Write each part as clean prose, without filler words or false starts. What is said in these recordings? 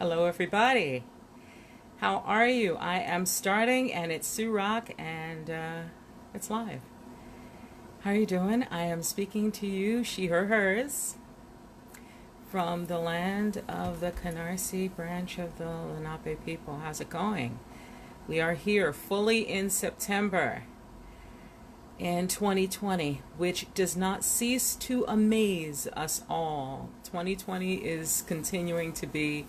Hello, everybody. How are you? I am starting, and it's Sue Rock, and it's live. How are you doing? I am speaking to you, she, her, hers, from the land of the Canarsie branch of the Lenape people. How's it going? We are here fully in September in 2020, which does not cease to amaze us all. 2020 is continuing to be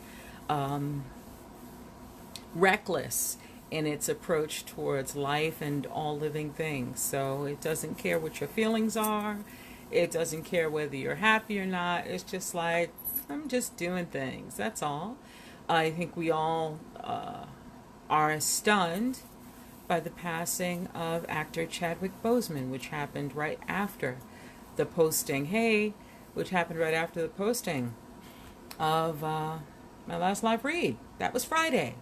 reckless in its approach towards life and all living things. So it doesn't care what your feelings are. It doesn't care whether you're happy or not. It's just like, I'm just doing things. That's all. I think we all are stunned by the passing of actor Chadwick Boseman, which happened right after the posting. Which happened right after the posting of my last live read. That was Friday.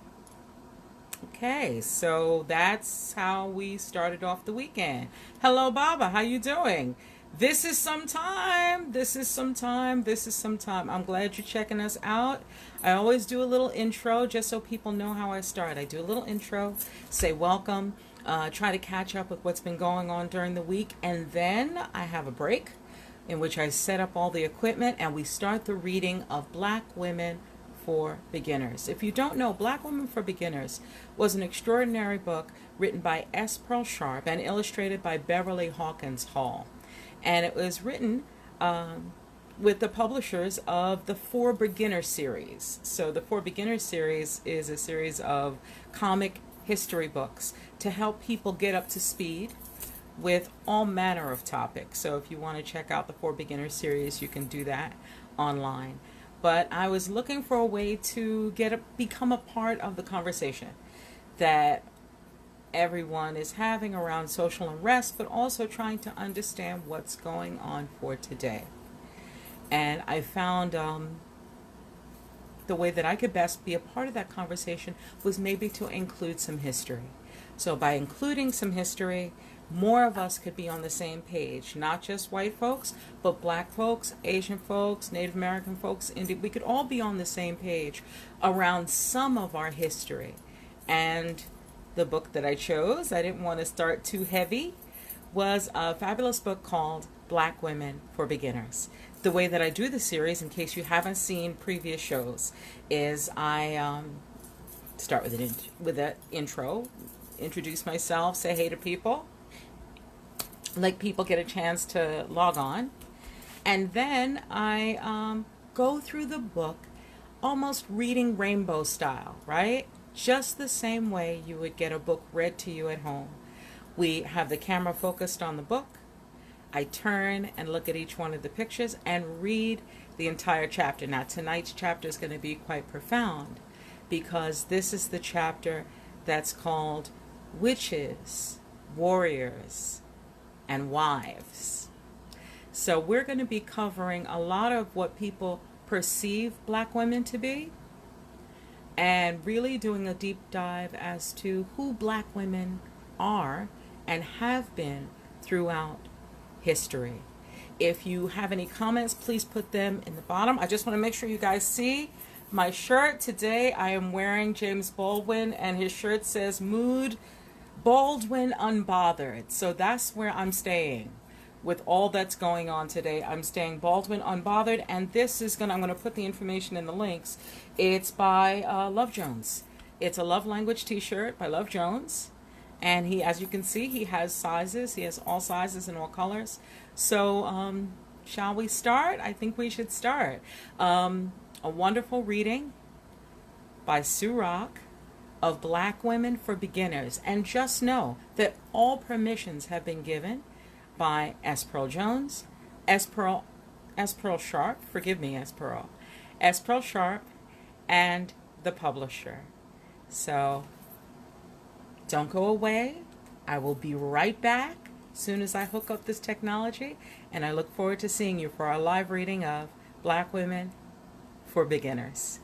Okay, so that's how we started off the weekend. Hello, Baba. How you doing? This is some time. I'm glad you're checking us out. I always do a little intro just so people know how I start. I do a little intro, say welcome, try to catch up with what's been going on during the week, and then I have a break in which I set up all the equipment and we start the reading of Black Women for Beginners. If you don't know, Black Women for Beginners was an extraordinary book written by S. Pearl Sharp and illustrated by Beverly Hawkins Hall. And it was written with the publishers of the Four Beginner series. So the Four Beginner series is a series of comic history books to help people get up to speed with all manner of topics. So if you want to check out the Four Beginner series, you can do that online. But I was looking for a way to become a part of the conversation that everyone is having around social unrest, but also trying to understand what's going on for today. And I found the way that I could best be a part of that conversation was maybe to include some history. So by including some history, more of us could be on the same page, not just white folks, but Black folks, Asian folks, Native American folks, Indian. We could all be on the same page around some of our history. And the book that I chose, I didn't want to start too heavy, was a fabulous book called Black Women for Beginners. The way that I do the series, in case you haven't seen previous shows, is I start with an intro, introduce myself, say hey to people, let people get a chance to log on, and then I go through the book almost reading rainbow style, right? Just the same way you would get a book read to you at home. We have the camera focused on the book. I turn and look at each one of the pictures and read the entire chapter. Now, tonight's chapter is going to be quite profound because this is the chapter that's called Witches, Warriors, and Wives. So we're going to be covering a lot of what people perceive Black women to be and really doing a deep dive as to who Black women are and have been throughout history. If you have any comments, please put them in the bottom. I just want to make sure you guys see my shirt. Today I am wearing James Baldwin, and his shirt says Mood Baldwin Unbothered. So that's where I'm staying with all that's going on today. I'm staying Baldwin Unbothered, and this is I'm going to put the information in the links. It's by Love Jones. It's a love language t-shirt by Love Jones, and he, as you can see, he has sizes. He has all sizes and all colors. So shall we start? I think we should start. A wonderful reading by Sue Rock of Black Women for Beginners. And just know that all permissions have been given by S. Pearl Jones, S. Pearl Sharp, forgive me, S. Pearl Sharp, and the publisher. So don't go away. I will be right back as soon as I hook up this technology, and I look forward to seeing you for our live reading of Black Women for Beginners.